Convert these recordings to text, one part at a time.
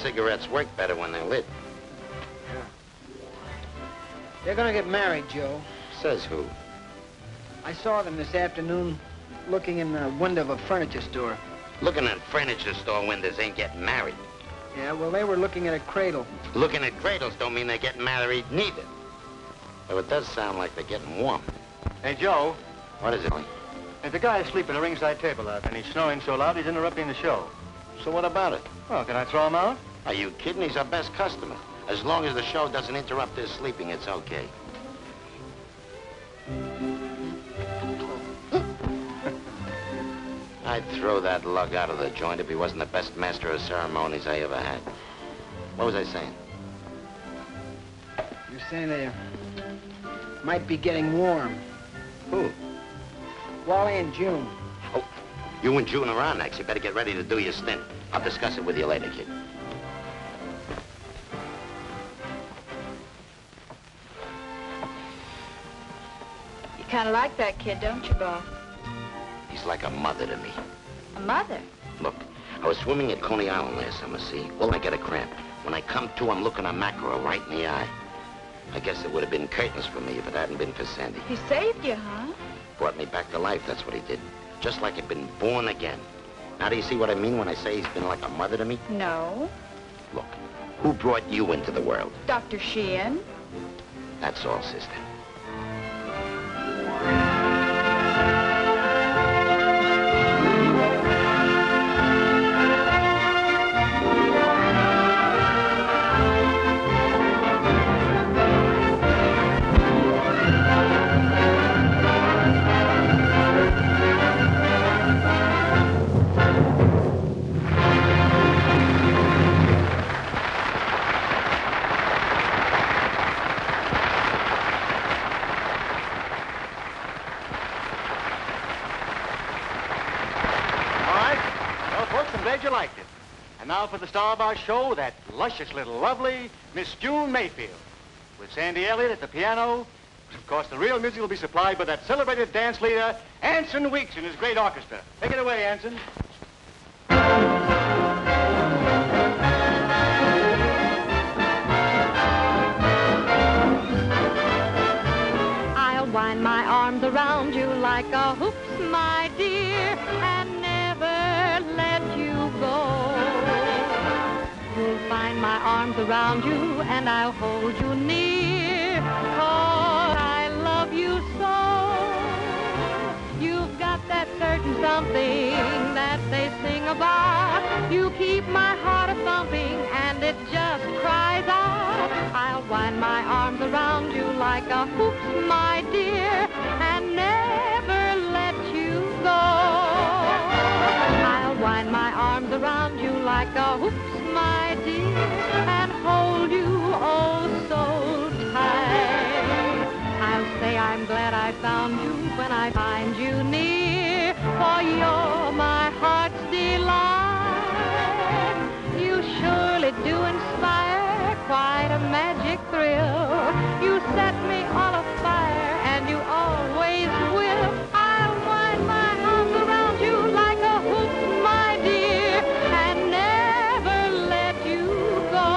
cigarettes work better when they're lit. Yeah. They're gonna get married, Joe. Says who? I saw them this afternoon looking in the window of a furniture store. Looking at furniture store windows ain't getting married. Yeah, well, they were looking at a cradle. Looking at cradles don't mean they're getting married neither. Though it does sound like they're getting warm. Hey, Joe. What is it? There's a guy asleep at a ringside table out, and he's snoring so loud he's interrupting the show. So what about it? Well, can I throw him out? Are you kidding? He's our best customer. As long as the show doesn't interrupt his sleeping, it's okay. I'd throw that lug out of the joint if he wasn't the best master of ceremonies I ever had. What was I saying? You're saying they might be getting warm. Who? Wally and June. Oh, you and June are on next. You better get ready to do your stint. I'll discuss it with you later, kid. You kind of like that kid, don't you, Bob? He's like a mother to me. A mother? Look, I was swimming at Coney Island last summer, see? Well, I get a cramp. When I come to, I'm looking a mackerel right in the eye. I guess it would have been curtains for me if it hadn't been for Sandy. He saved you, huh? Brought me back to life, that's what he did. Just like I'd been born again. Now, do you see what I mean when I say he's been like a mother to me? No. Look, who brought you into the world? Dr. Sheehan. That's all, sister. You liked it. And now for the star of our show, that luscious little lovely Miss June Mayfield. With Sandy Elliott at the piano. Of course, the real music will be supplied by that celebrated dance leader, Anson Weeks, and his great orchestra. Take it away, Anson. I'll wind my arms around you like a hoops, my dear, and never let you go. You'll find my arms around you and I'll hold you near, 'cause I love you so. You've got that certain something that they sing about. You keep my heart a-thumping and it just cries out. I'll wind my arms around you like a hoops, my dear, and never let you go. I'll wind my arms around you like a hoops, my dear, and hold you oh so tight. I'll say I'm glad I found you when I find you near, for you're my heart's delight. You surely do inspire quite a magic thrill. You set me all afire and you always will. I'll wind my arms around you like a hoop, my dear, and never let you go.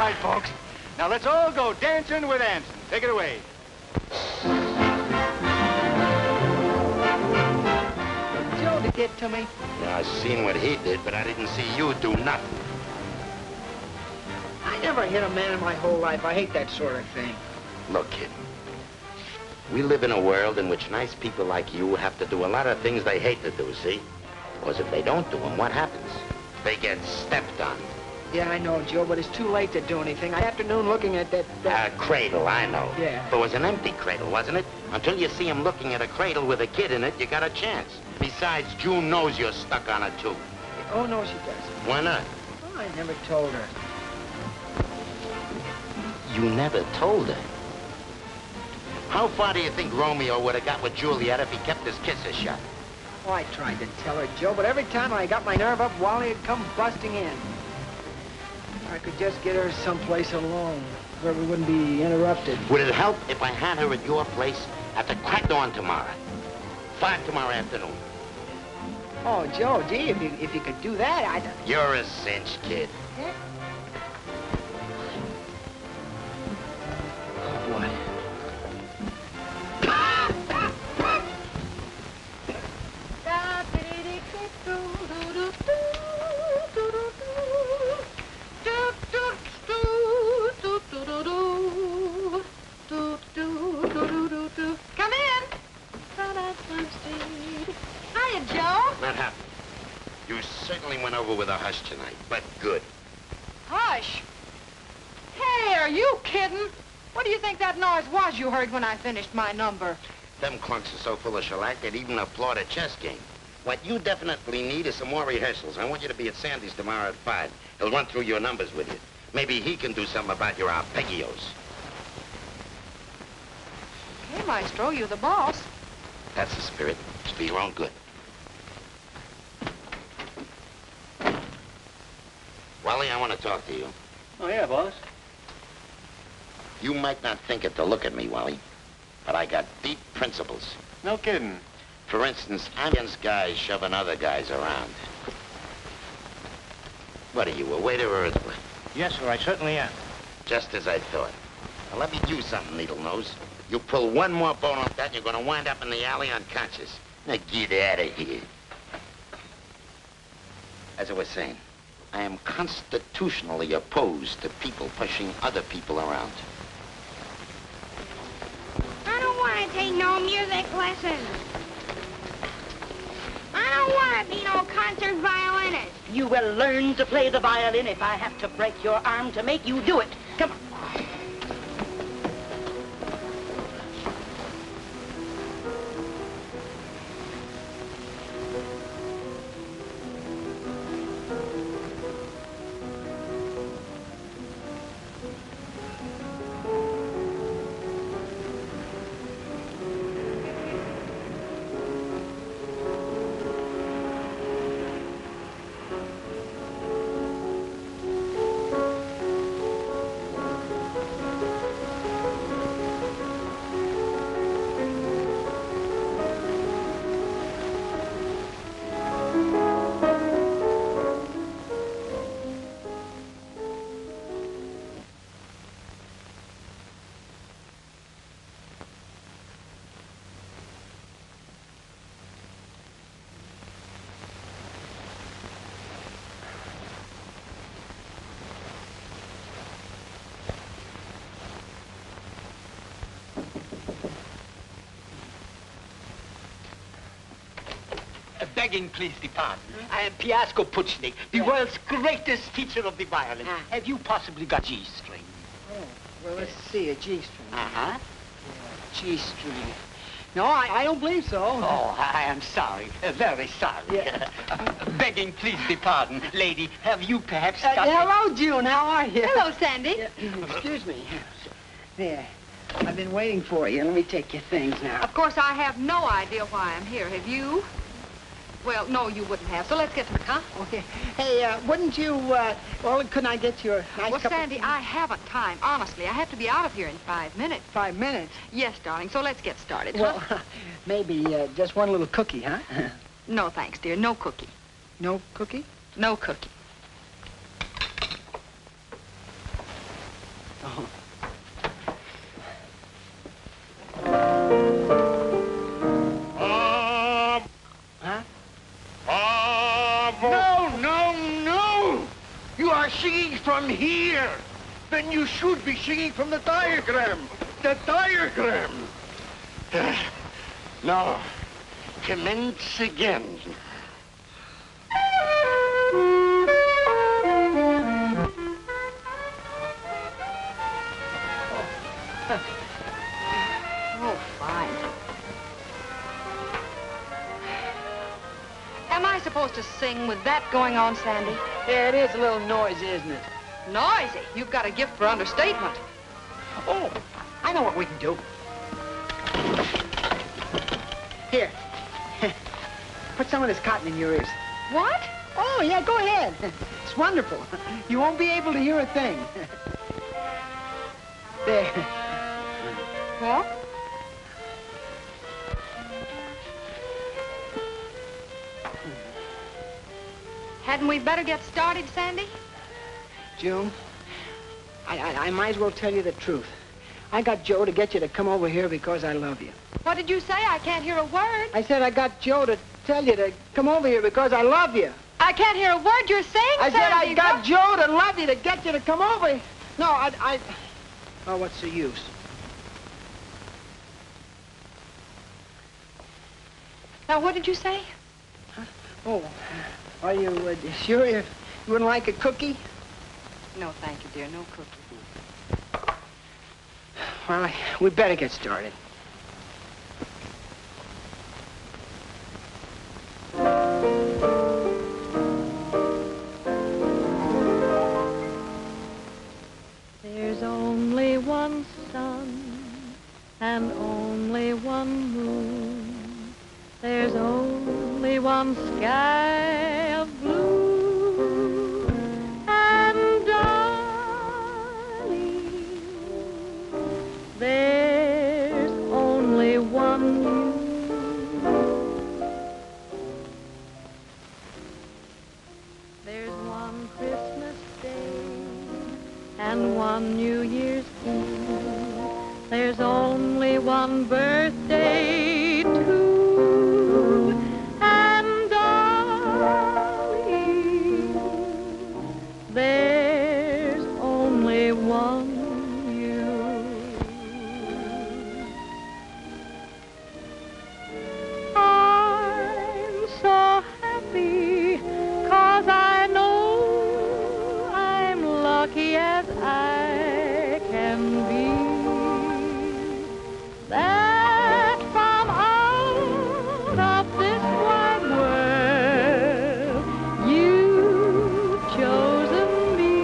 right, folks. Now let's all go dancing with Anson. Take it away. Joe did it to me. Yeah, I seen what he did, but I didn't see you do nothing. I never hit a man in my whole life. I hate that sort of thing. Look, kid. We live in a world in which nice people like you have to do a lot of things they hate to do, see? Because if they don't do them, what happens? They get stepped on. Yeah, I know, Joe, but it's too late to do anything. Afternoon looking at that... Cradle, I know. Yeah. It was an empty cradle, wasn't it? Until you see him looking at a cradle with a kid in it, you got a chance. Besides, June knows you're stuck on it, too. Oh, no, she doesn't. Why not? Oh, I never told her. You never told her. How far do you think Romeo would have got with Juliet if he kept his kisses shut? Oh, I tried to tell her, Joe, but every time I got my nerve up, Wally would come busting in. I could just get her someplace alone, where we wouldn't be interrupted. Would it help if I had her at your place at the crack dawn tomorrow? 5 tomorrow afternoon. Oh, Joe, gee, if you could do that, I'd... You're a cinch, kid. Yeah. Oh, boy. Come in. Hiya, Joe. Not happening. You certainly went over with a hush tonight, but good. Hush. Hey, are you kidding? What do you think that noise was you heard when I finished my number? Them clunks are so full of shellac they'd even applaud a chess game. What you definitely need is some more rehearsals. I want you to be at Sandy's tomorrow at 5. He'll run through your numbers with you. Maybe he can do something about your arpeggios. Okay, Maestro, you're the boss. That's the spirit. It's for your own good. Wally, I want to talk to you. Oh, yeah, boss. You might not think it to look at me, Wally, but I got deep principles. No kidding. For instance, I'm against guys shoving other guys around. What are you, a waiter or a... Yes, sir, I certainly am. Just as I thought. Now, let me do something, Needle Nose. You pull one more bone off that, and you're going to wind up in the alley unconscious. Now, get out of here. As I was saying, I am constitutionally opposed to people pushing other people around. I don't want to take no music lessons. I don't want to be no concert violinist. You will learn to play the violin if I have to break your arm to make you do it. Come on. Begging, please, the pardon. I am Piasco Puchnik, the world's greatest teacher of the violin. Have you possibly got G string? Oh, well, let's see, a G string. Uh-huh. Yeah, G string. No, I don't believe so. Oh, I am sorry, very sorry. Yeah. Begging, please, the pardon. Lady, have you perhaps got... Hello, June, how are you? Hello, Sandy. Excuse me. There. I've been waiting for you. Let me take your things now. Of course, I have no idea why I'm here. Have you? Well, no, you wouldn't have. So let's get to it, huh? Okay. Hey, wouldn't you, well, couldn't I get you a nice Well, cup Sandy, I haven't time. Honestly, I have to be out of here in 5 minutes. 5 minutes? Yes, darling. So let's get started, Well, huh? maybe just one little cookie, huh? No, thanks, dear. No cookie. No cookie? No cookie. singing from here, then you should be singing from the diagram. The diagram. Now, commence again. Oh, fine. Am I supposed to sing with that going on, Sandy? Yeah, it is a little noisy, isn't it? Noisy. You've got a gift for understatement. Oh, I know what we can do. Here. Put some of this cotton in your ears. What? Oh, yeah, go ahead. It's wonderful. You won't be able to hear a thing. There. What? Hadn't we better get started, Sandy? June, I might as well tell you the truth. I got Joe to get you to come over here because I love you. What did you say? I can't hear a word. I said I got Joe to tell you to come over here because I love you. I can't hear a word you're saying, I said Sandy. I got Joe to love you to get you to come over. No, Oh, what's the use? Now, what did you say? Huh? Oh, are you sure you wouldn't like a cookie? No, thank you, dear. No cookie. Well, we better get started. There's only one sun and only one moon. There's only one sky of blue. And darling, there's only one you. There's one Christmas Day and one New Year's Eve. There's only one birthday, too. And darling, there's only one you. I'm so happy 'cause I know I'm lucky as I can be. That from out of this wide world you've chosen me.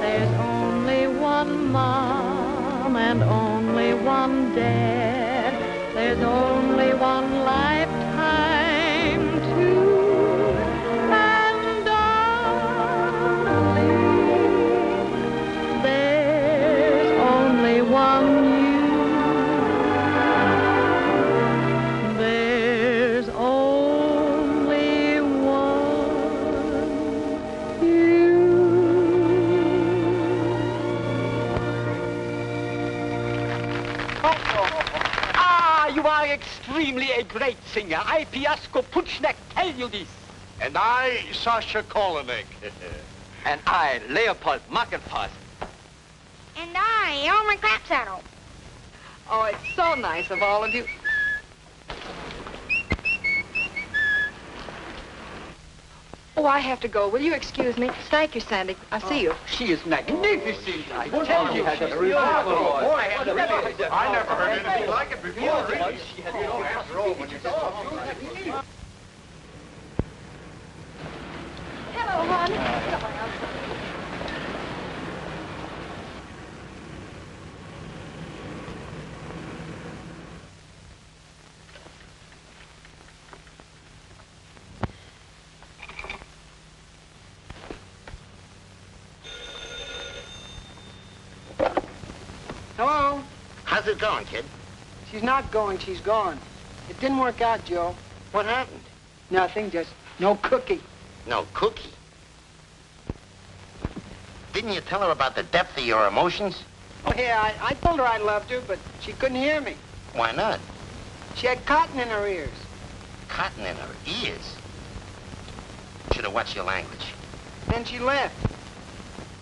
There's only one mom and only one dad. There's only one lifetime, too. And darling, there's only one you. There's only one you. You are extremely a great singer. I, Piasco Puchnek, tell you this. And I, Sasha Kolonik. And I, Leopold Mackenpass. And I, Elmer Clapsaddle. Oh, it's so nice of all of you. Oh, I have to go. Will you excuse me? Thank you, Sandy. I'll see you. She is magnificent. I tell you. I never heard anything like it before, really. After all, when you saw Hello, hon. Hello? How's it going, kid? She's not going, she's gone. It didn't work out, Joe. What happened? Nothing, just no cookie. No cookie. Didn't you tell her about the depth of your emotions? Oh, yeah, I told her I loved her, but she couldn't hear me. Why not? She had cotton in her ears. Cotton in her ears. Should have watched your language. Then she left.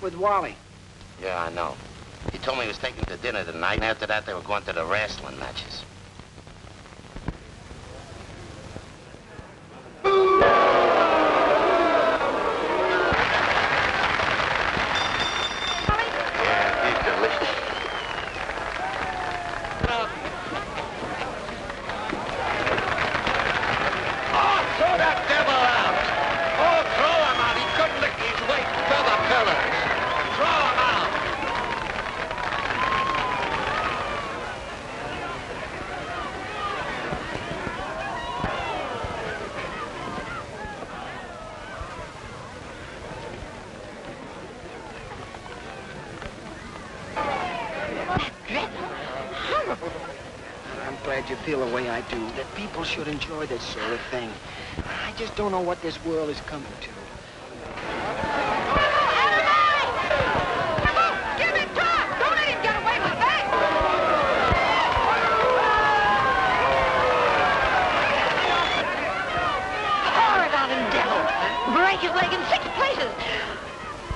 With Wally. Yeah, I know. He told me he was taking to dinner tonight, and after that they were going to the wrestling matches. You feel the way I do, that people should enjoy this sort of thing. I just don't know what this world is coming to. Come on, give it to him! Don't let him get away with that! Horrible devil! Break his leg in 6 places!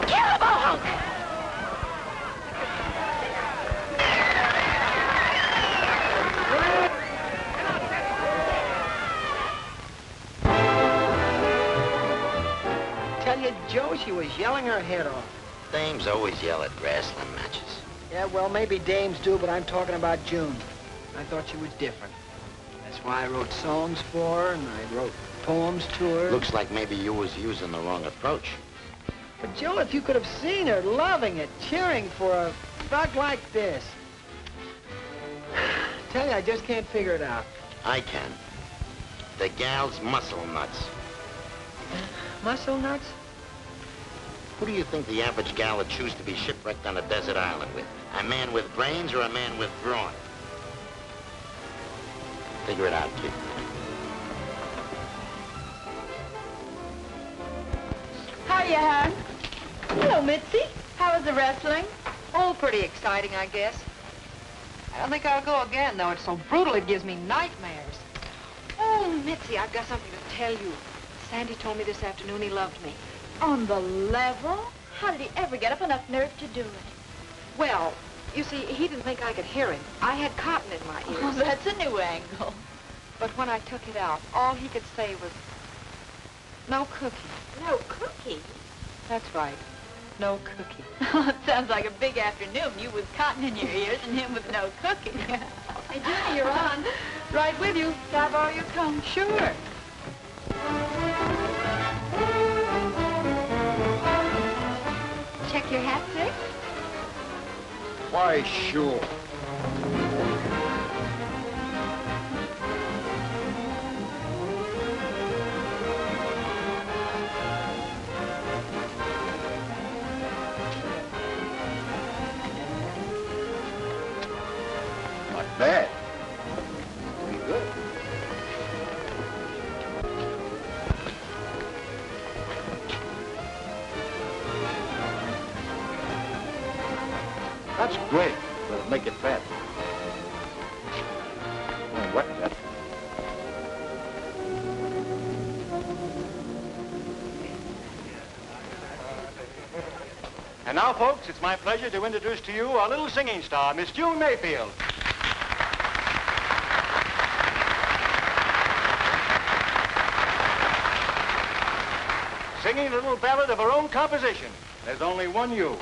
Kill the mohawk! Joe, she was yelling her head off. Dames always yell at wrestling matches. Yeah, well, maybe dames do, but I'm talking about June. I thought she was different. That's why I wrote songs for her, and I wrote poems to her. Looks like maybe you was using the wrong approach. But, Joe, if you could have seen her loving it, cheering for a thug like this. Tell you, I just can't figure it out. I can. The gal's muscle nuts. Muscle nuts? Who do you think the average gal would choose to be shipwrecked on a desert island with? A man with brains or a man with brawn? Figure it out, kid. Hiya, hon. Hello, Mitzi. How was the wrestling? Oh, pretty exciting, I guess. I don't think I'll go again, though. It's so brutal it gives me nightmares. Oh, Mitzi, I've got something to tell you. Sandy told me this afternoon he loved me. On the level? How did he ever get up enough nerve to do it? Well, you see, he didn't think I could hear him. I had cotton in my ears. Oh, that's a new angle. But when I took it out, all he could say was, no cookie. No cookie? That's right. No cookie. Oh, it sounds like a big afternoon. You with cotton in your ears and him with no cookie. Hey, Judy, you're on. Right with you. Can I borrow your comb? Sure. Check your hat, sir. Why, sure. Not bad. Pretty good. That's great. Let's make it fat. What? That? And now, folks, it's my pleasure to introduce to you our little singing star, Miss June Mayfield. Singing a little ballad of her own composition, There's Only One You,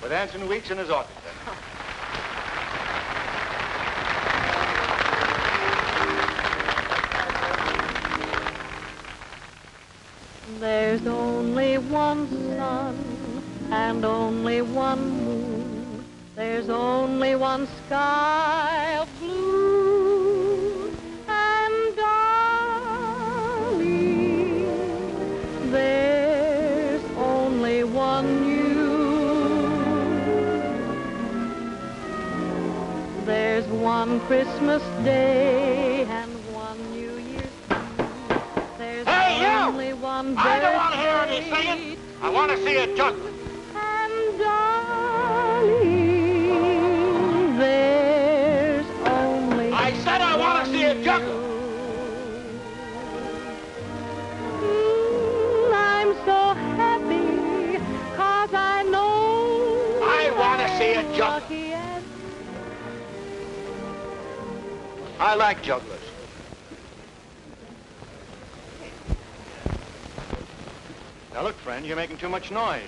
with Anson Weeks and his orchestra. There's only one sun and only one moon. There's only one sky of blue. And darling, there's only one you. There's one Christmas Day and one New Year's Eve. There's only one birthday. I don't want to hear any singing. I want to see a juggler. And darling, there's only I said I want to see a juggler. I'm so happy juggler. lucky as... I like jugglers. Now, look, friend, you're making too much noise.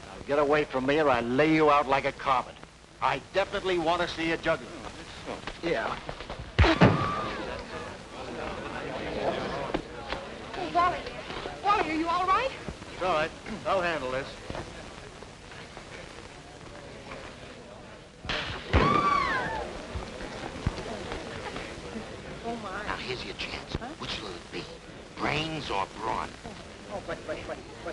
Now, get away from me or I'll lay you out like a carpet. I definitely want to see a juggler. Yeah. Oh, Wally. Wally, are you all right? It's all right. I'll handle this. Oh, my. Now, here's your chance. Which will it be? Brains or brawn? Oh, but...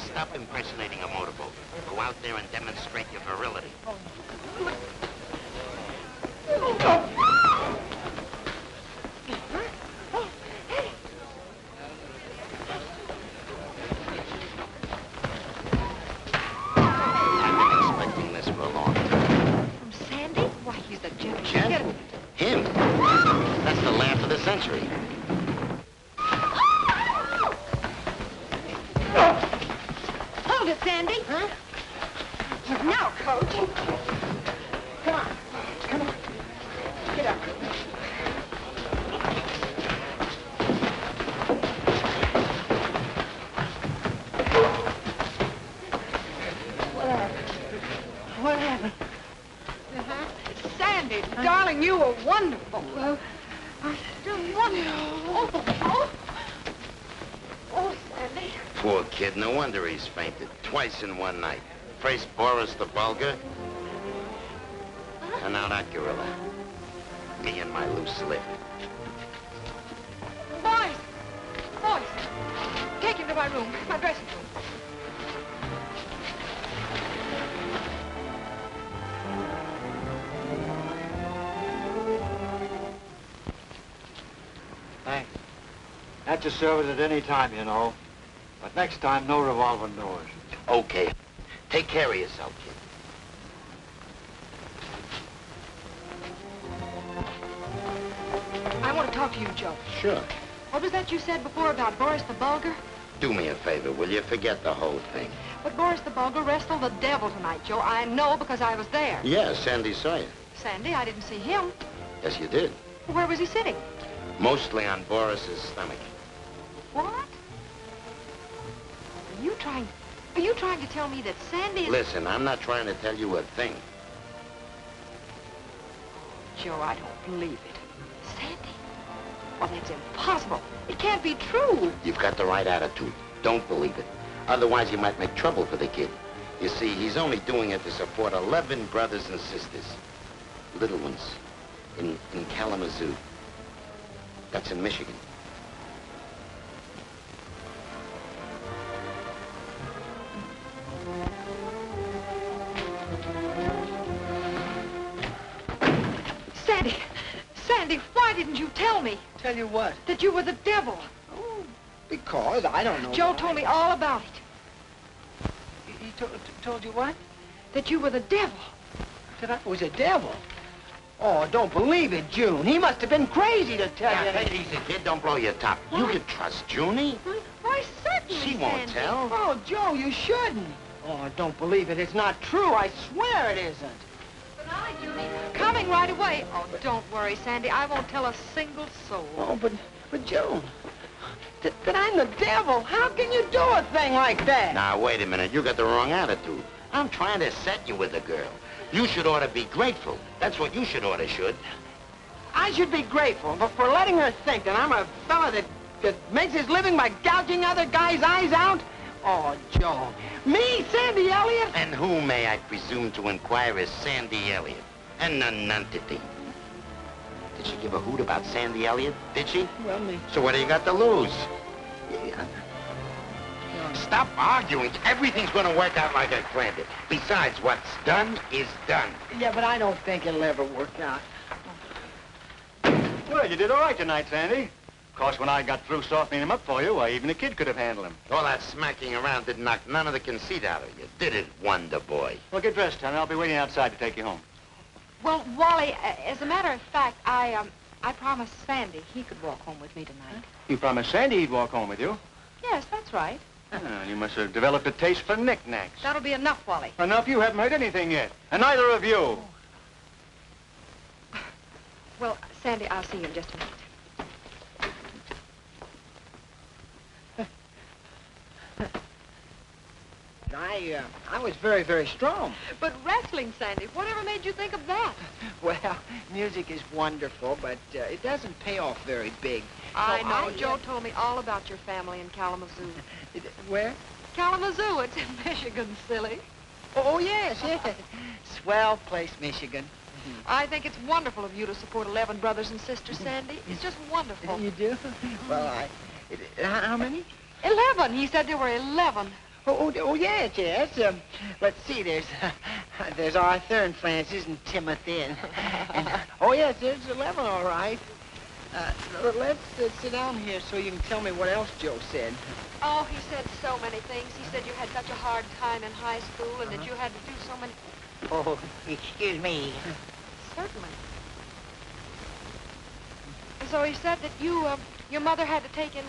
Stop impersonating a motorboat. Go out there and demonstrate your virility. I've been expecting this for a long time. From Sandy? Why, he's the gent. Jet? Him? That's the laugh of the century. Hold it, Sandy. Huh? Now, Coach. Come on. Come on. Get up. What happened? Sandy, darling, you were wonderful. You're wonderful. Oh, Sandy. Poor kid, no wonder he's fainted. Twice in one night. First Boris the Bulgar, and now that gorilla. Me and my loose lip. Boys! Boys! Take him to my room, my dressing room. Thanks. At your service at any time, you know. But next time, no revolving doors. Okay. Take care of yourself, kid. I want to talk to you, Joe. Sure. What was that you said before about Boris the Bulgar? Do me a favor, will you? Forget the whole thing. But Boris the Bulgar wrestled the devil tonight, Joe. I know because I was there. Yeah, Sandy saw you. Sandy, I didn't see him. Yes, you did. Where was he sitting? Mostly on Boris's stomach. What? Are you trying to tell me that Sandy is... Listen, I'm not trying to tell you a thing. Joe, I don't believe it. Sandy? Well, that's impossible. It can't be true. You've got the right attitude. Don't believe it. Otherwise, you might make trouble for the kid. You see, he's only doing it to support 11 brothers and sisters. Little ones. In Kalamazoo. That's in Michigan. Sandy, why didn't you tell me? Tell you what? That you were the devil. Oh, because I don't know. Joe why. told me all about it. He told you what? That you were the devil. That I was a devil? Oh, don't believe it, June. He must have been crazy to tell you. Take it easy, kid. Don't blow your top. You can trust Junie. Why, certainly, She won't Sandy. tell. Oh, Joe, you shouldn't. Oh, don't believe it. It's not true. I swear it isn't. Good night, Junie. Coming right away. Oh, don't worry, Sandy. I won't tell a single soul. Oh, but June, that I'm the devil. How can you do a thing like that? Now, wait a minute. You got the wrong attitude. I'm trying to set you with a girl. You should ought to be grateful. That's what you should ought to should. I should be grateful for letting her think that I'm a fella that makes his living by gouging other guys' eyes out. Oh, Joe. Me, Sandy Elliott? And who, may I presume to inquire, is Sandy Elliott? An nonentity. Did she give a hoot about Sandy Elliott? Did she? Well, me. So what do you got to lose? Yeah. Stop arguing. Everything's going to work out like I planned it. Besides, what's done is done. Yeah, but I don't think it'll ever work out. Well, you did all right tonight, Sandy. Of course, when I got through softening him up for you, why, even a kid could have handled him. All that smacking around didn't knock none of the conceit out of you, did it, Wonder Boy? Well, get dressed, honey. I'll be waiting outside to take you home. Well, Wally, as a matter of fact, I promised Sandy he could walk home with me tonight. You promised Sandy he'd walk home with you. Yes, that's right. Oh, you must have developed a taste for knickknacks. That'll be enough, Wally. Enough? You haven't heard anything yet. And neither of you. Well, Sandy, I'll see you in just a minute. I was very, very strong. But wrestling, Sandy, whatever made you think of that? Well, music is wonderful, but it doesn't pay off very big. I know. Joe told me all about your family in Kalamazoo. Where? Kalamazoo. It's in Michigan, silly. Oh, yes, yes. Swell place, Michigan. I think it's wonderful of you to support 11 brothers and sisters, Sandy. It's just wonderful. You do? Well, how many? 11. He said there were 11. Oh, yes, yes. Let's see, there's Arthur and Francis and Timothy and oh, yes, there's 11, all right. Let's sit down here so you can tell me what else Joe said. Oh, he said so many things. He said you had such a hard time in high school and that you had to do so many... Oh, excuse me. Certainly. So he said that your mother had to take in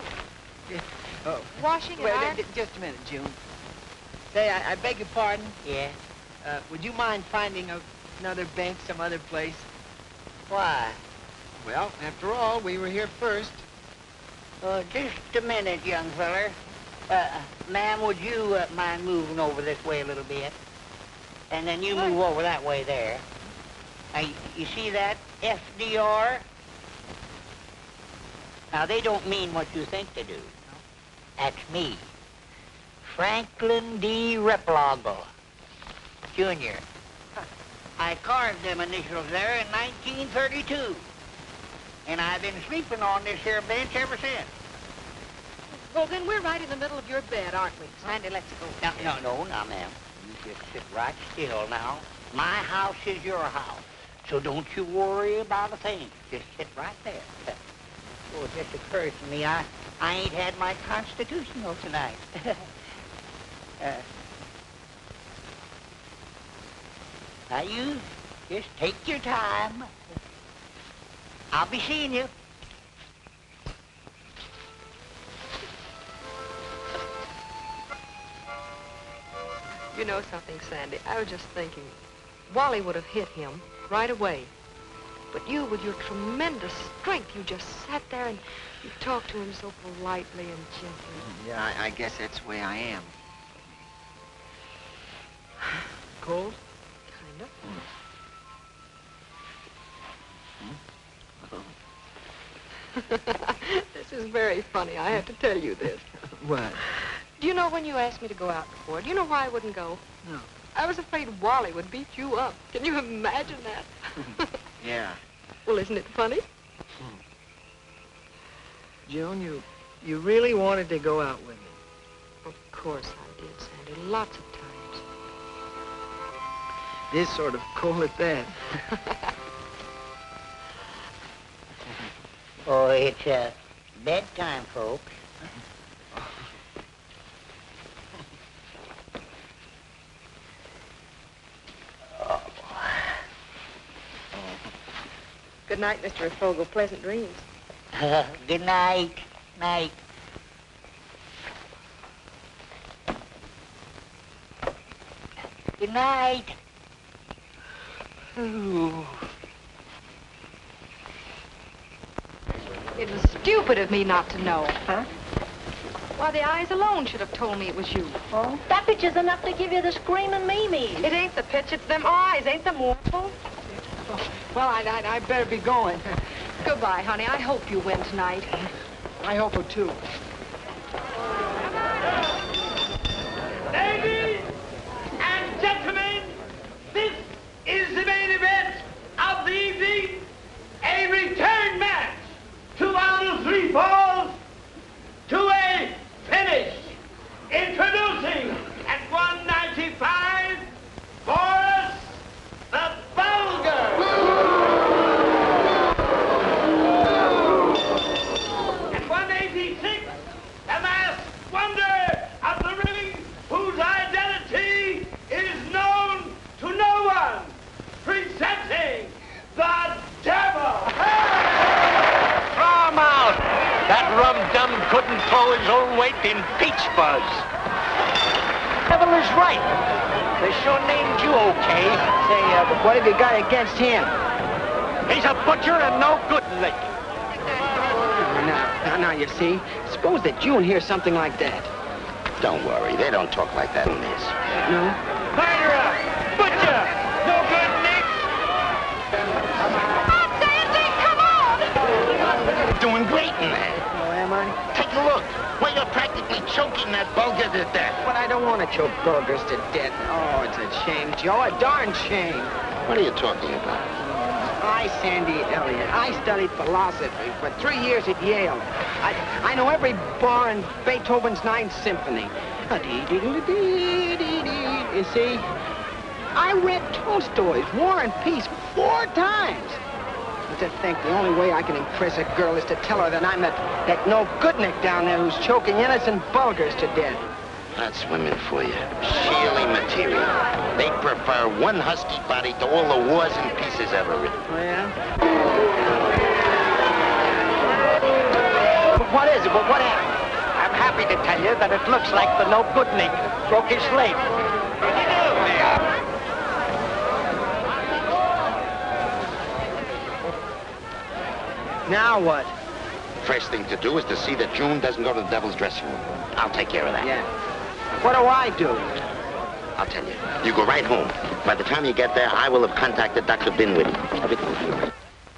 washing and ironing. Just a minute, June. Say, I beg your pardon? Yeah? Would you mind finding another bank some other place? Why? Well, after all, we were here first. Just a minute, young feller. Ma'am, would you mind moving over this way a little bit? And then you move over that way there. You see that? FDR? Now, they don't mean what you think they do. That's me. Franklin D. Replogle, Jr. I carved them initials there in 1932. And I've been sleeping on this here bench ever since. Well, then we're right in the middle of your bed, aren't we? Sandy, let's go. No, ma'am. You just sit right still now. My house is your house. So don't you worry about a thing. Just sit right there. Oh, it just occurs to me, I ain't had my constitutional tonight. Now, you just take your time. I'll be seeing you. You know something, Sandy? I was just thinking, Wally would have hit him right away. But you, with your tremendous strength, you just sat there and you talked to him so politely and gently. Yeah, I guess that's the way I am. Cold? Kind of. This is very funny. I have to tell you this. What? Do you know when you asked me to go out before, do you know why I wouldn't go? No. I was afraid Wally would beat you up. Can you imagine that? Yeah. Well, isn't it funny? June, you really wanted to go out with me. Of course I did, Sandy. Lots of times. It is sort of cold at that. Oh, it's bedtime, folks. Good night, Mr. Fogel. Pleasant dreams. Good night. Night. Good night. Ooh. It was stupid of me not to know. Huh? Why, the eyes alone should have told me it was you. Oh, that pitch is enough to give you the screaming memes. It ain't the pitch, it's them eyes. Ain't them awful? Well, I better be going. Goodbye, honey. I hope you win tonight. I hope so, too. Ladies and gentlemen, this is the main event of the evening. A return match. 2 out of 3 falls to a finish. Introducing at 195 for us, the Vulgar. At 186, the masked wonder of the ring, whose identity is known to no one. Presenting the Devil. Throw him out! That rum-dum couldn't pull his own weight in peach buzz. Devil is right. They sure named you okay. Say, what have you got against him? He's a butcher and no good lick. Now, you see, suppose that June hears something like that. Don't worry, they don't talk like that in this. No? Murderer! Butcher! No good, Nick! Sandy, come on! You're doing great in that. Oh, am I? Take a look. Well, you're practically choking that bulger to death. But I don't want to choke burgers to death. Oh, it's a shame, Joe. A darn shame. What are you talking about? I, Sandy Elliott. I studied philosophy for 3 years at Yale. I know every bar in Beethoven's Ninth Symphony. You see? I read Tolstoy's War and Peace 4 times. But to think the only way I can impress a girl is to tell her that I'm that no-goodnik down there who's choking innocent bulgars to death. That's women for you. Sheerly material. They prefer one husky body to all the wars and pieces ever written. Oh, yeah? What is it? What happened? I'm happy to tell you that it looks like the no good Nick broke his leg. Now what? First thing to do is to see that June doesn't go to the devil's dressing room. I'll take care of that. Yeah. What do I do? I'll tell you. You go right home. By the time you get there, I will have contacted Dr. Dinwiddie. Everything will be right.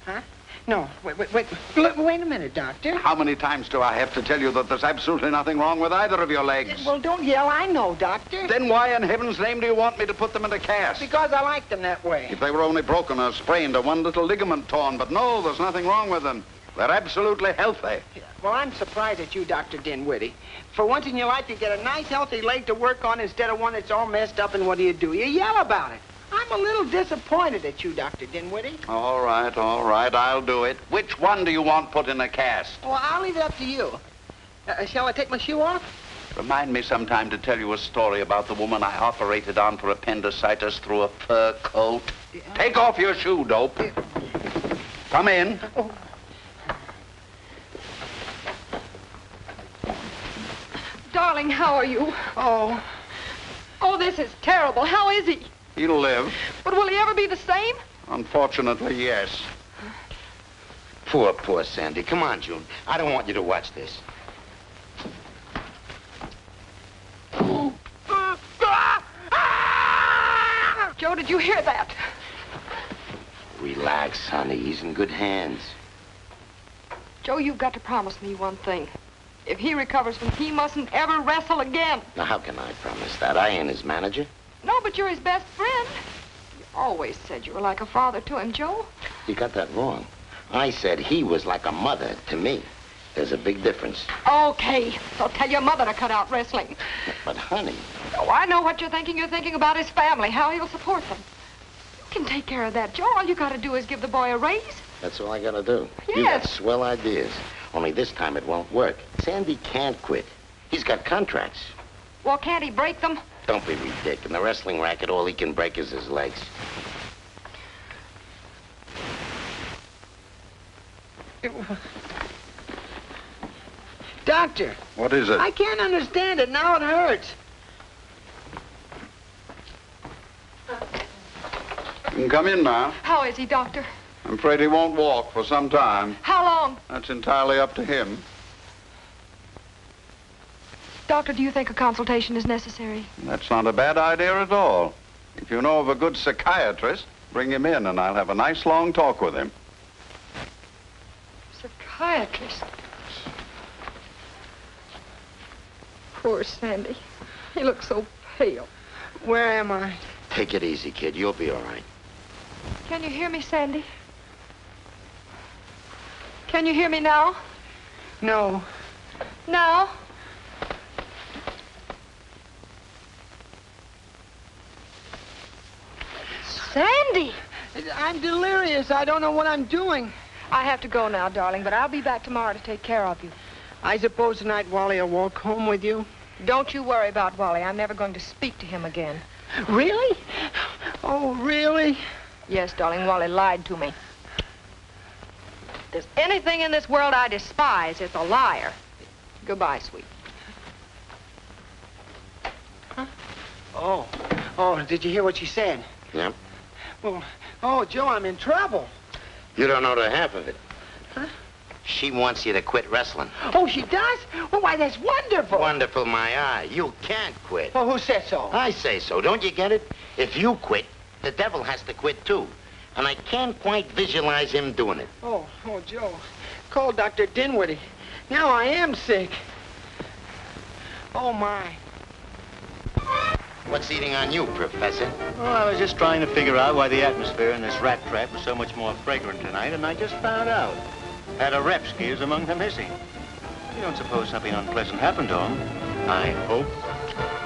Huh? No, wait a minute, Doctor. How many times do I have to tell you that there's absolutely nothing wrong with either of your legs? Well, don't yell. I know, Doctor. Then why in heaven's name do you want me to put them in a cast? Because I like them that way. If they were only broken or sprained or one little ligament torn, but no, there's nothing wrong with them. They're absolutely healthy. Well, I'm surprised at you, Dr. Dinwiddie. For once in your life, you get a nice, healthy leg to work on instead of one that's all messed up, and what do? You yell about it. I'm a little disappointed at you, Dr. Dinwiddie. All right, I'll do it. Which one do you want put in a cast? Well, I'll leave it up to you. Shall I take my shoe off? Remind me sometime to tell you a story about the woman I operated on for appendicitis through a fur coat. Yeah. Take off your shoe, Dope. Yeah. Come in. Oh. Darling, how are you? Oh, this is terrible. How is he? He'll live. But will he ever be the same? Unfortunately, yes. Poor Sandy. Come on, June. I don't want you to watch this. Joe, did you hear that? Relax, honey. He's in good hands. Joe, you've got to promise me one thing. If he recovers from, he mustn't ever wrestle again. Now, how can I promise that? I ain't his manager. No, but you're his best friend. You always said you were like a father to him, Joe. You got that wrong. I said he was like a mother to me. There's a big difference. Okay, so tell your mother to cut out wrestling. But, honey... Oh, I know what you're thinking. You're thinking about his family, how he'll support them. You can take care of that, Joe. All you got to do is give the boy a raise. That's all I got to do. Yes. You got swell ideas. Only this time it won't work. Sandy can't quit. He's got contracts. Well, can't he break them? Don't be ridiculous. In the wrestling racket, all he can break is his legs. Doctor. What is it? I can't understand it. Now it hurts. You can come in now. How is he, Doctor? I'm afraid he won't walk for some time. How long? That's entirely up to him. Doctor, do you think a consultation is necessary? That's not a bad idea at all. If you know of a good psychiatrist, bring him in and I'll have a nice long talk with him. Psychiatrist? Poor Sandy. He looks so pale. Where am I? Take it easy, kid. You'll be all right. Can you hear me, Sandy? Can you hear me now? No. Now? Sandy! I'm delirious. I don't know what I'm doing. I have to go now, darling, but I'll be back tomorrow to take care of you. I suppose tonight Wally will walk home with you? Don't you worry about Wally. I'm never going to speak to him again. Really? Oh, really? Yes, darling, Wally lied to me. If there's anything in this world I despise, it's a liar. Goodbye, sweet. Oh, did you hear what she said? Yeah? Well, oh, Joe, I'm in trouble. You don't know the half of it. Huh? She wants you to quit wrestling. Oh, she does? Well, why, that's wonderful. Wonderful, my eye. You can't quit. Well, who said so? I say so. Don't you get it? If you quit, the devil has to quit, too. And I can't quite visualize him doing it. Oh, Joe. Call Dr. Dinwiddie. Now I am sick. Oh, my. What's eating on you, Professor? Well, I was just trying to figure out why the atmosphere in this rat trap was so much more fragrant tonight, and I just found out. Adorepsky is among the missing. You don't suppose something unpleasant happened to him? I hope.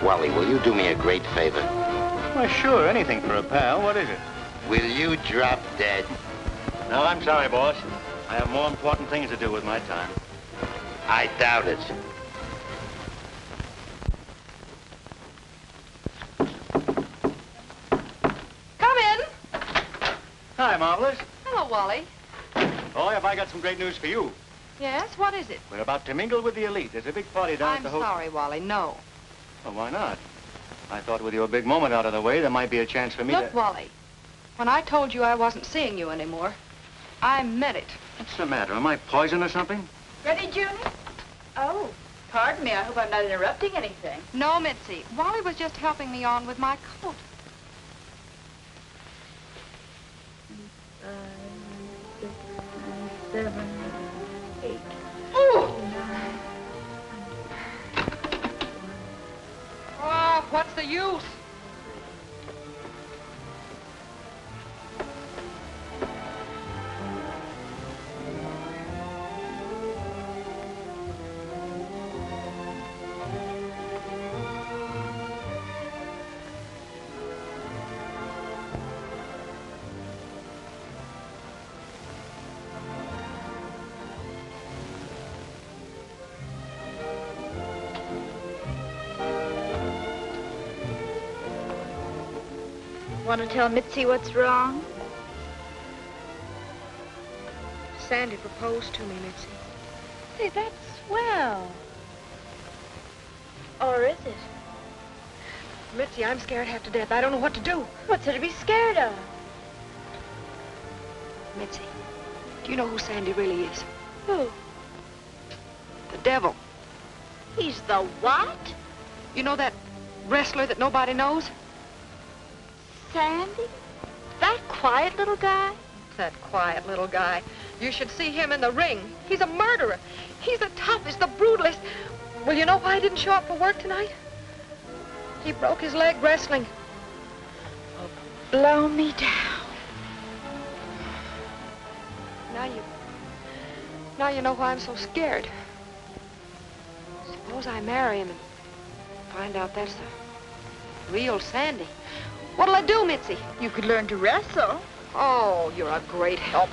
Wally, will you do me a great favor? Why, sure, anything for a pal. What is it? Will you drop dead? No, I'm sorry, boss. I have more important things to do with my time. I doubt it. Come in. Hi, Marvelous. Hello, Wally. Boy, have I got some great news for you. Yes, what is it? We're about to mingle with the elite. There's a big party down at I'm the hotel. sorry, Wally, no. Well, why not? I thought with your big moment out of the way, there might be a chance for me Look, to... Wally, when I told you I wasn't seeing you anymore, I meant it. What's the matter? Am I poisoned or something? Ready, Junie? Oh, pardon me. I hope I'm not interrupting anything. No, Mitzi. Wally was just helping me on with my coat. 5, 6, 7, 8. Ooh! Oh, what's the use? Want to tell Mitzi what's wrong? Sandy proposed to me, Mitzi. Hey, that's swell. Or is it? Mitzi, I'm scared half to death. I don't know what to do. What's there to be scared of? Mitzi, do you know who Sandy really is? Who? The devil. He's the what? You know that wrestler that nobody knows? Sandy? That quiet little guy? That quiet little guy. You should see him in the ring. He's a murderer. He's the toughest, the brutalest. Well, you know why he didn't show up for work tonight? He broke his leg wrestling. Oh, blow me down. Now you know why I'm so scared. Suppose I marry him and find out that's the real Sandy. What'll I do, Mitzi? You could learn to wrestle. Oh, you're a great help.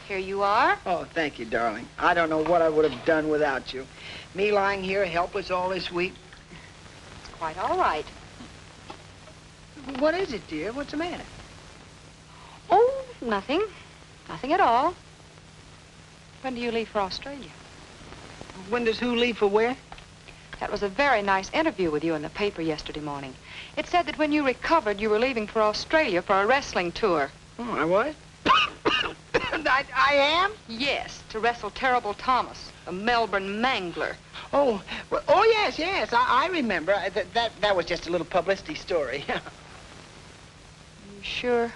Here you are. Oh, thank you, darling. I don't know what I would have done without you. Me lying here helpless all this week. It's quite all right. What is it, dear? What's the matter? Oh, nothing. Nothing at all. When do you leave for Australia? When does who leave for where? That was a very nice interview with you in the paper yesterday morning. It said that when you recovered, you were leaving for Australia for a wrestling tour. Oh, I was? I am? Yes, to wrestle Terrible Thomas, a Melbourne mangler. Oh, well, oh yes. I remember. That was just a little publicity story. You sure?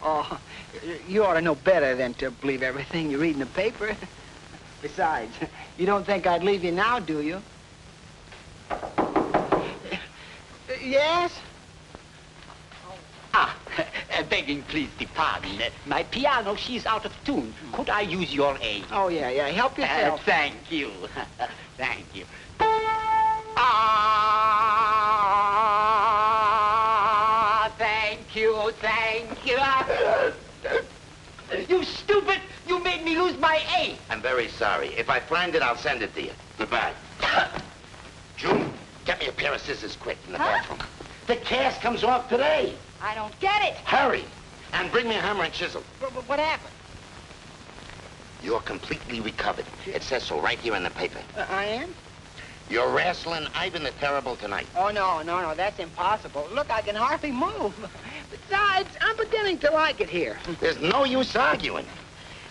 Oh, you ought to know better than to believe everything you read in the paper. Besides, you don't think I'd leave you now, do you? Yes? Begging please the pardon. My piano, she's out of tune. Could I use your aid? Oh, yeah. Help yourself. Thank you. Thank you. Thank you. You stupid! You made me lose my A. I'm very sorry. If I find it, I'll send it to you. Goodbye. June, get me a pair of scissors quick in the bathroom. The cast comes off today. I don't get it. Hurry. And bring me a hammer and chisel. What happened? You're completely recovered. It says so right here in the paper. I am? You're wrestling Ivan the Terrible tonight. Oh, no, that's impossible. Look, I can hardly move. Besides, I'm beginning to like it here. There's no use arguing.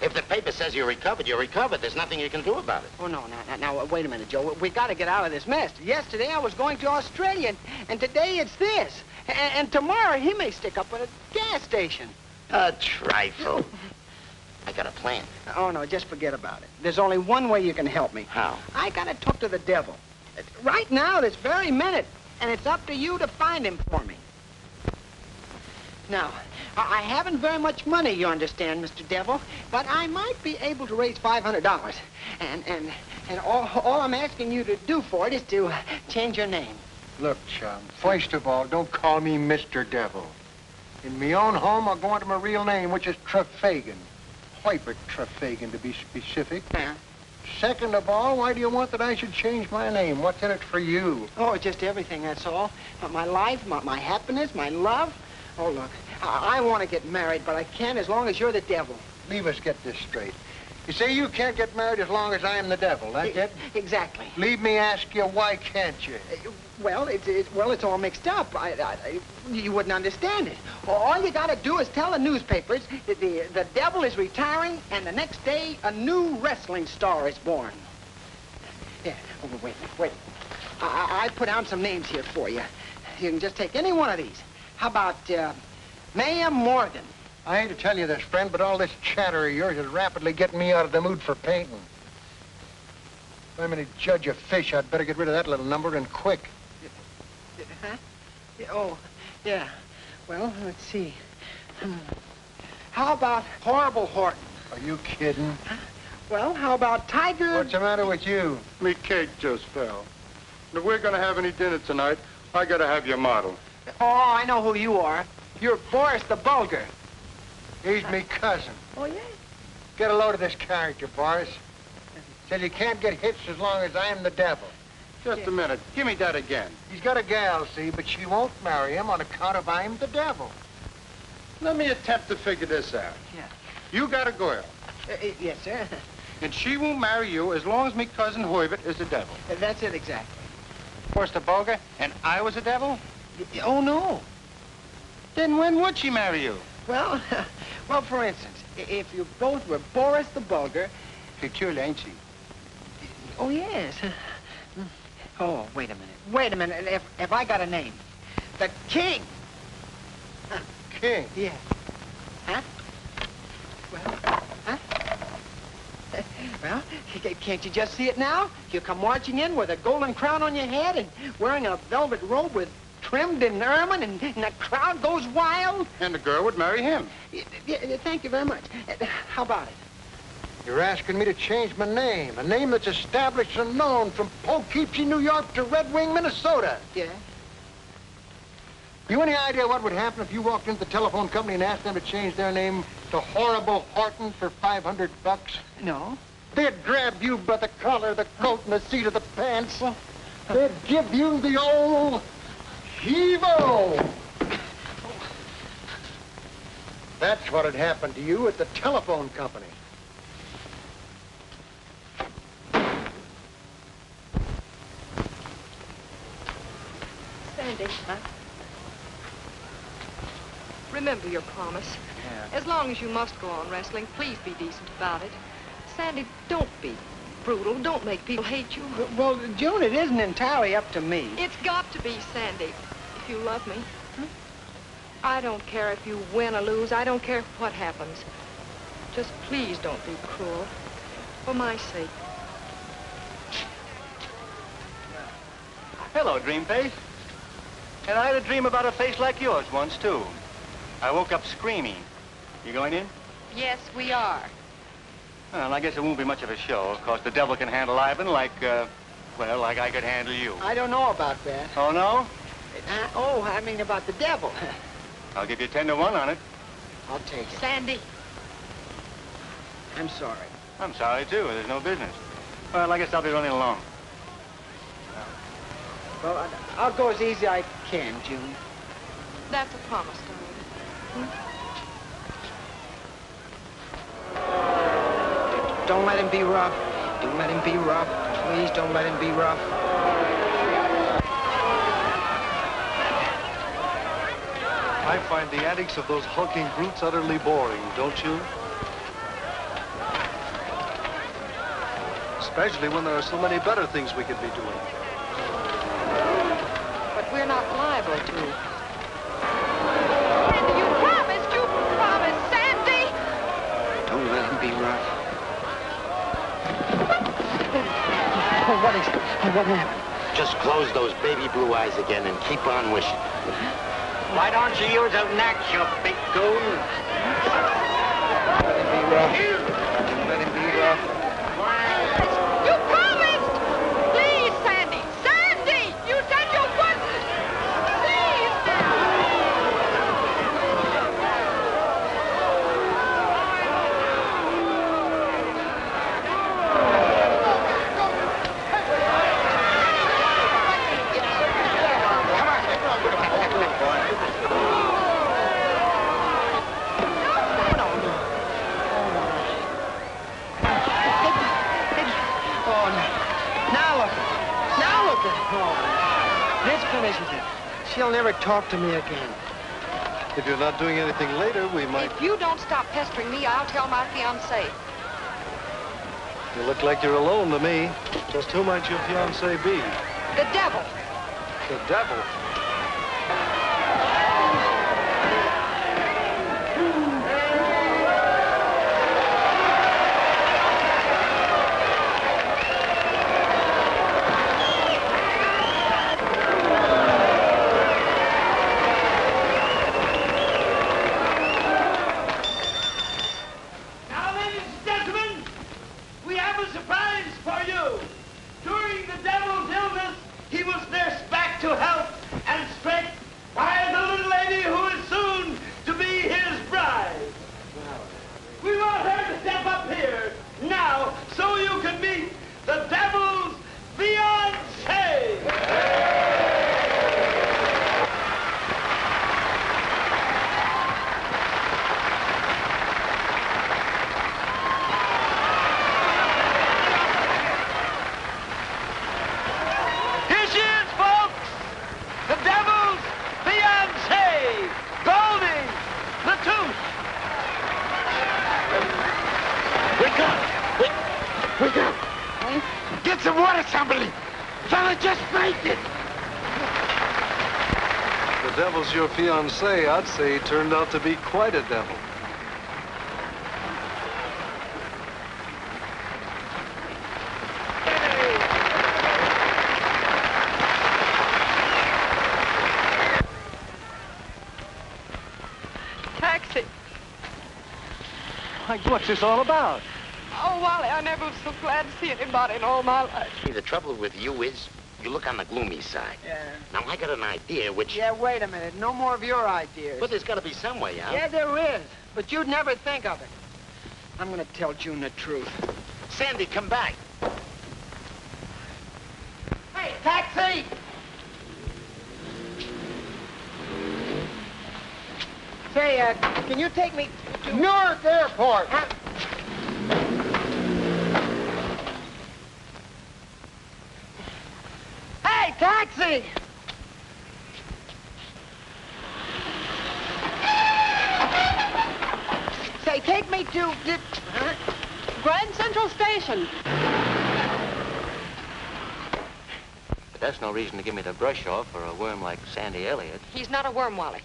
If the paper says you're recovered, you're recovered. There's nothing you can do about it. Oh, no, now, wait a minute, Joe. We got to get out of this mess. Yesterday I was going to Australia, and today it's this. And tomorrow he may stick up at a gas station. A trifle. I got a plan. Oh, no, just forget about it. There's only one way you can help me. How? I got to talk to the devil. Right now, this very minute. And it's up to you to find him for me. Now, I haven't very much money, you understand, Mr. Devil, but I might be able to raise $500. And all I'm asking you to do for it is to change your name. Look, chum, first of all, don't call me Mr. Devil. In my own home, I'll go into my real name, which is Trefagan. Herbert Trefagan, to be specific. Yeah. Second of all, why do you want that I should change my name? What's in it for you? Oh, just everything, that's all. My life, my happiness, my love. Oh, look, I want to get married, but I can't as long as you're the devil. Leave us get this straight. You say you can't get married as long as I am the devil, that's it? Exactly. Leave me ask you, why can't you? Well, it's all mixed up. You wouldn't understand it. All you got to do is tell the newspapers that the devil is retiring, and the next day a new wrestling star is born. Yeah. Oh, wait. I put down some names here for you. You can just take any one of these. How about Maya Morgan? I hate to tell you this, friend, but all this chatter of yours is rapidly getting me out of the mood for painting. If I'm any judge of fish, I'd better get rid of that little number and quick. Huh? Oh, yeah. Well, let's see. How about Horrible Horton? Are you kidding? Huh? Well, how about Tiger... What's the matter with you? Me cake just fell. If we're gonna have any dinner tonight, I gotta have your model. Oh, I know who you are. You're Boris the Bulgar. He's me cousin. Oh, yeah? Get a load of this character, Boris. Says he can't get hitched as long as I am the devil. Just a minute. Give me that again. He's got a gal, see, but she won't marry him on account of I'm the devil. Let me attempt to figure this out. Yeah. You got a girl. Yes, sir. And she won't marry you as long as me cousin Herbert is the devil. That's it, exactly. Boris the Bulgar, and I was a devil? Oh, no. Then when would she marry you? Well, well, for instance, if you both were Boris the Bulgar... Peculiar, ain't she? Oh, yes. Oh, wait a minute. If I got a name. The King. King? Yeah. Huh? Well, huh? Well, can't you just see it now? You come marching in with a golden crown on your head and wearing a velvet robe with trimmed in ermine, and the crowd goes wild. And the girl would marry him. Thank you very much. How about it? You're asking me to change my name, a name that's established and known from Poughkeepsie, New York to Red Wing, Minnesota. Yeah? You any idea what would happen if you walked into the telephone company and asked them to change their name to Horrible Horton for $500? No. They'd grab you by the collar, the coat, and the seat of the pants. They'd give you the old heave-o. That's what had happened to you at the telephone company. Sandy, huh? Remember your promise. Yeah. As long as you must go on wrestling, please be decent about it. Sandy, don't be brutal. Don't make people hate you. Well, June, it isn't entirely up to me. It's got to be, Sandy, if you love me. I don't care if you win or lose. I don't care what happens. Just please don't be cruel. For my sake. Hello, dream face. And I had a dream about a face like yours once, too. I woke up screaming. You going in? Yes, we are. Well, I guess it won't be much of a show. Of course, the devil can handle Ivan like, well, like I could handle you. I don't know about that. Oh, no? I mean about the devil. I'll give you 10 to 1 on it. I'll take it. Sandy. I'm sorry. I'm sorry, too. There's no business. Well, I guess I'll be running along. Well, I'll go as easy as I can, June. That's a promise, darling. don't let him be rough. Don't let him be rough. Please don't let him be rough. I find the antics of those hulking brutes utterly boring, don't you? Especially when there are so many better things we could be doing. But we're not liable to. You promised, Sandy! Don't let him be rough. Oh, what is it? Oh, what happened? Just close those baby blue eyes again and keep on wishing. Why don't you use a neck, you big goon? Let him be rough. Let him be rough. You promised! Please, Sandy! Sandy! You said you wouldn't! Please! This finishes it. She'll never talk to me again. If you're not doing anything later, we might... If you don't stop pestering me, I'll tell my fiancé. You look like you're alone to me. Just who might your fiancé be? The devil. The devil? Your fiancé, I'd say he turned out to be quite a devil. Taxi. What's this all about? Oh, Wally, I never was so glad to see anybody in all my life. See, the trouble with you is you look on the gloomy side. Yeah. Now, I got an idea which... Yeah, wait a minute. No more of your ideas. But there's got to be some way out. Yeah, there is. But you'd never think of it. I'm going to tell June the truth. Sandy, come back. Hey, taxi! Say, can you take me to... Newark Airport! Hey, taxi! Say, take me to... Grand Central Station. But that's no reason to give me the brush off for a worm like Sandy Elliott. He's not a worm, Wally.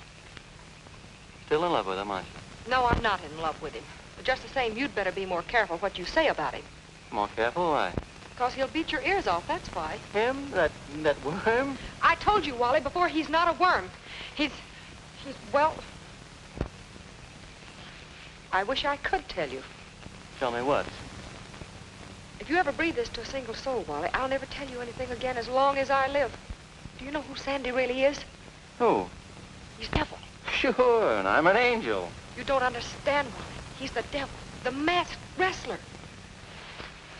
Still in love with him, aren't you? No, I'm not in love with him. But just the same, you'd better be more careful what you say about him. More careful, why? Because he'll beat your ears off, that's why. Him? That worm? I told you, Wally, before, he's not a worm. He's, well... I wish I could tell you. Tell me what? If you ever breathe this to a single soul, Wally, I'll never tell you anything again as long as I live. Do you know who Sandy really is? Who? He's devil. Sure, and I'm an angel. You don't understand, Wally. He's the devil, the masked wrestler.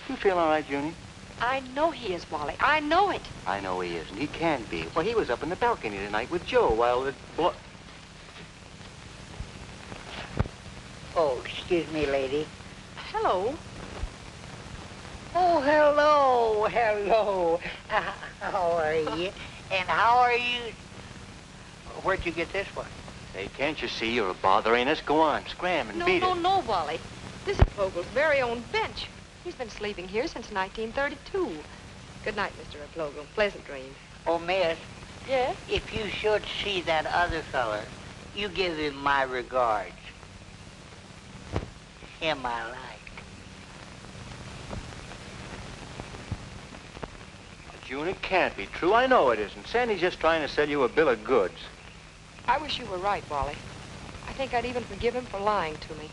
You feel all right, Junie? I know he is, Wally. I know it. I know he is, and he can be. Well, he was up in the balcony tonight with Joe while the boy... Oh, excuse me, lady. Hello. Oh, hello, hello. How are you? And how are you? Where'd you get this one? Hey, can't you see you're bothering us? Go on, scram and beat it. No, Wally. This is Vogel's very own bench. He's been sleeping here since 1932. Good night, Mr. Vogel. Pleasant dreams. Oh, miss. Yes? If you should see that other feller, you give him my regards. Him I like. June, it can't be true. I know it isn't. Sandy's just trying to sell you a bill of goods. I wish you were right, Wally. I think I'd even forgive him for lying to me.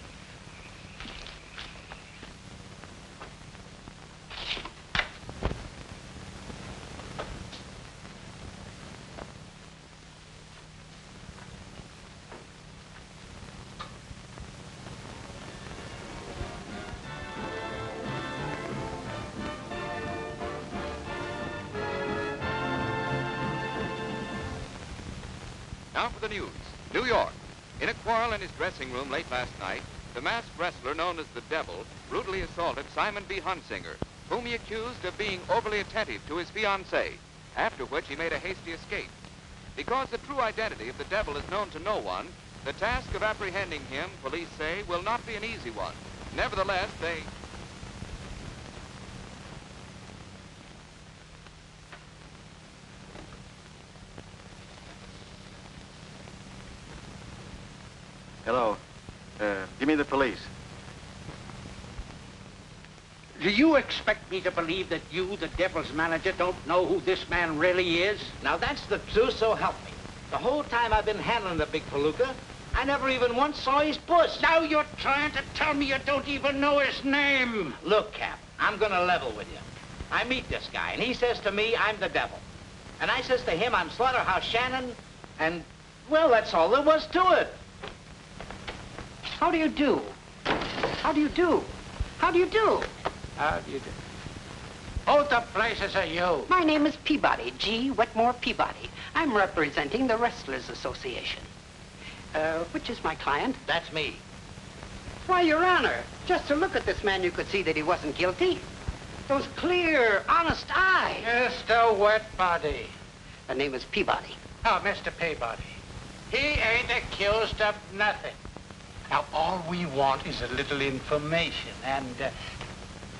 Now for the news. New York. In a quarrel in his dressing room late last night, the masked wrestler known as the Devil brutally assaulted Simon B. Hunsinger, whom he accused of being overly attentive to his fiancée, after which he made a hasty escape. Because the true identity of the Devil is known to no one, the task of apprehending him, police say, will not be an easy one. Nevertheless, they... Hello. Give me the police. Do you expect me to believe that you, the Devil's manager, don't know who this man really is? Now, that's the truth, so help me. The whole time I've been handling the big palooka, I never even once saw his puss. Now you're trying to tell me you don't even know his name. Look, Cap, I'm gonna level with you. I meet this guy, and he says to me, I'm the Devil. And I says to him, I'm Slaughterhouse Shannon, and, well, that's all there was to it. How do you do? How do you do? How do you do? How do you do? Both the places are you. My name is Peabody, G. Wetmore Peabody. I'm representing the Wrestlers Association. Which is my client? That's me. Why, Your Honor, just to look at this man, you could see that he wasn't guilty. Those clear, honest eyes. Mr. Wetbody. The name is Peabody. Oh, Mr. Peabody. He ain't accused of nothing. Now, all we want is a little information, and,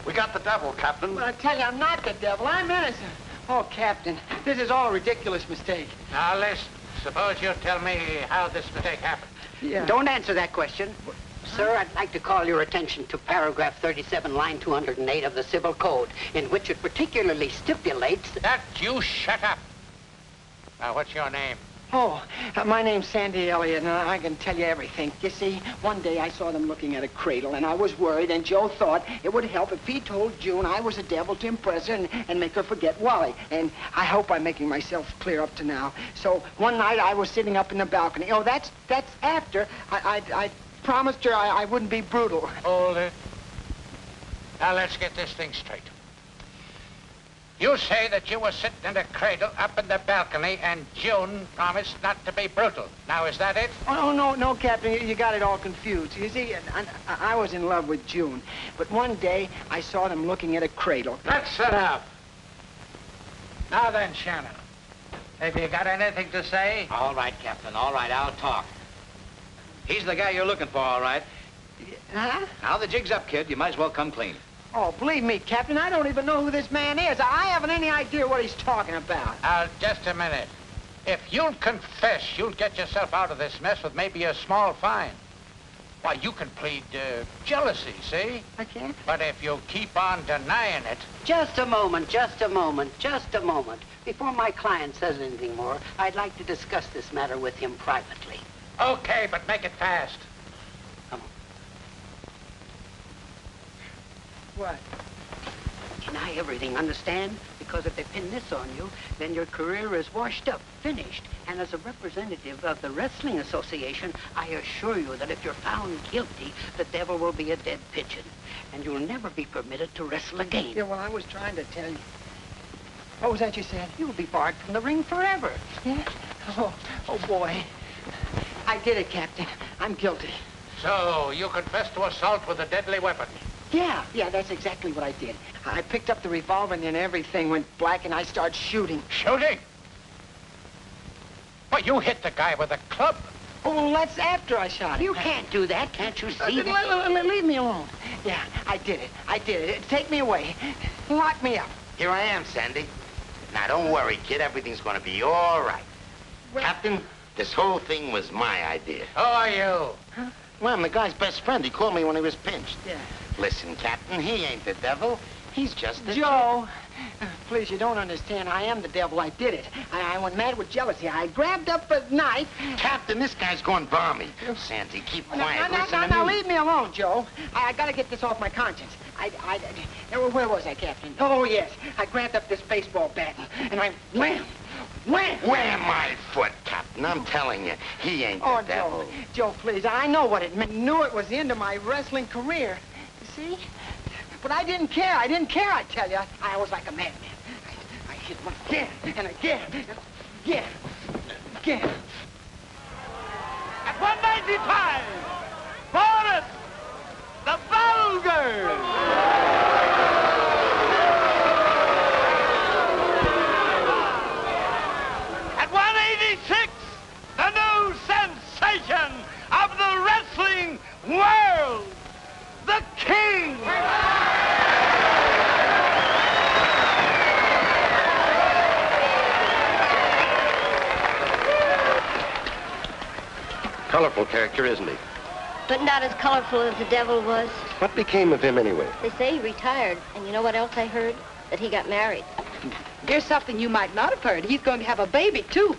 We got the Devil, Captain. Well, I tell you, I'm not the Devil. I'm innocent. Oh, Captain, this is all a ridiculous mistake. Now, listen. Suppose you tell me how this mistake happened. Yeah. Don't answer that question. Sir, I'd like to call your attention to paragraph 37, line 208 of the Civil Code, in which it particularly stipulates... That you shut up. Now, what's your name? Oh, my name's Sandy Elliott, and I can tell you everything. You see, one day I saw them looking at a cradle, and I was worried, and Joe thought it would help if he told June I was a devil to impress her and make her forget Wally. And I hope I'm making myself clear up to now. So one night I was sitting up in the balcony. Oh, that's after I promised her I wouldn't be brutal. Hold it. Now, let's get this thing straight. You say that you were sitting in a cradle up in the balcony and June promised not to be brutal. Now, is that it? Oh, no, Captain, you got it all confused. You see, I was in love with June, but one day I saw them looking at a cradle. That's enough. Now then, Shannon, have you got anything to say? All right, Captain, all right, I'll talk. He's the guy you're looking for, all right. Huh? Now the jig's up, kid. You might as well come clean. Oh, believe me, Captain, I don't even know who this man is. I haven't any idea what he's talking about. Now, just a minute. If you'll confess, you'll get yourself out of this mess with maybe a small fine. Why, you can plead jealousy, see? I can't? But if you keep on denying it... Just a moment, just a moment, just a moment. Before my client says anything more, I'd like to discuss this matter with him privately. Okay, but make it fast. What? Deny everything, understand? Because if they pin this on you, then your career is washed up, finished. And as a representative of the Wrestling Association, I assure you that if you're found guilty, the Devil will be a dead pigeon. And you'll never be permitted to wrestle again. Yeah, well, I was trying to tell you. What was that you said? You'll be barred from the ring forever. Yeah? Oh, boy. I did it, Captain. I'm guilty. So, you confess to assault with a deadly weapon. Yeah, that's exactly what I did. I picked up the revolver and then everything went black and I started shooting. Shooting? Well, you hit the guy with a club. Oh, well, that's after I shot him. You can't do that. Can't you see that? Leave me alone. Yeah, I did it. Take me away. Lock me up. Here I am, Sandy. Now, don't worry, kid. Everything's going to be all right. Well, Captain, this whole thing was my idea. Who are you? Huh? Well, I'm the guy's best friend. He called me when he was pinched. Yeah. Listen, Captain, he ain't the devil. He's just the... Joe, please, you don't understand. I am the devil. I did it. I went mad with jealousy. I grabbed up a knife. Captain, this guy's going balmy. Sandy, keep quiet. Listen to Now, me. leave me alone, Joe. I got to get this off my conscience. Where was I, Captain? Oh, yes. I grabbed up this baseball bat and I wham! Wham my foot, Captain. I'm telling you, he ain't the devil. Joe, please, I know what it meant. Knew it was the end of my wrestling career. You see? But I didn't care. I tell you. I was like a madman. I hit him again and again and again. At 195, Boris, the Vulgar! At 186, the new sensation of the wrestling world, the King! Colorful character, isn't he? But not as colorful as the devil was. What became of him anyway? They say he retired, and you know what else I heard? That he got married. Here's something you might not have heard. He's going to have a baby, too.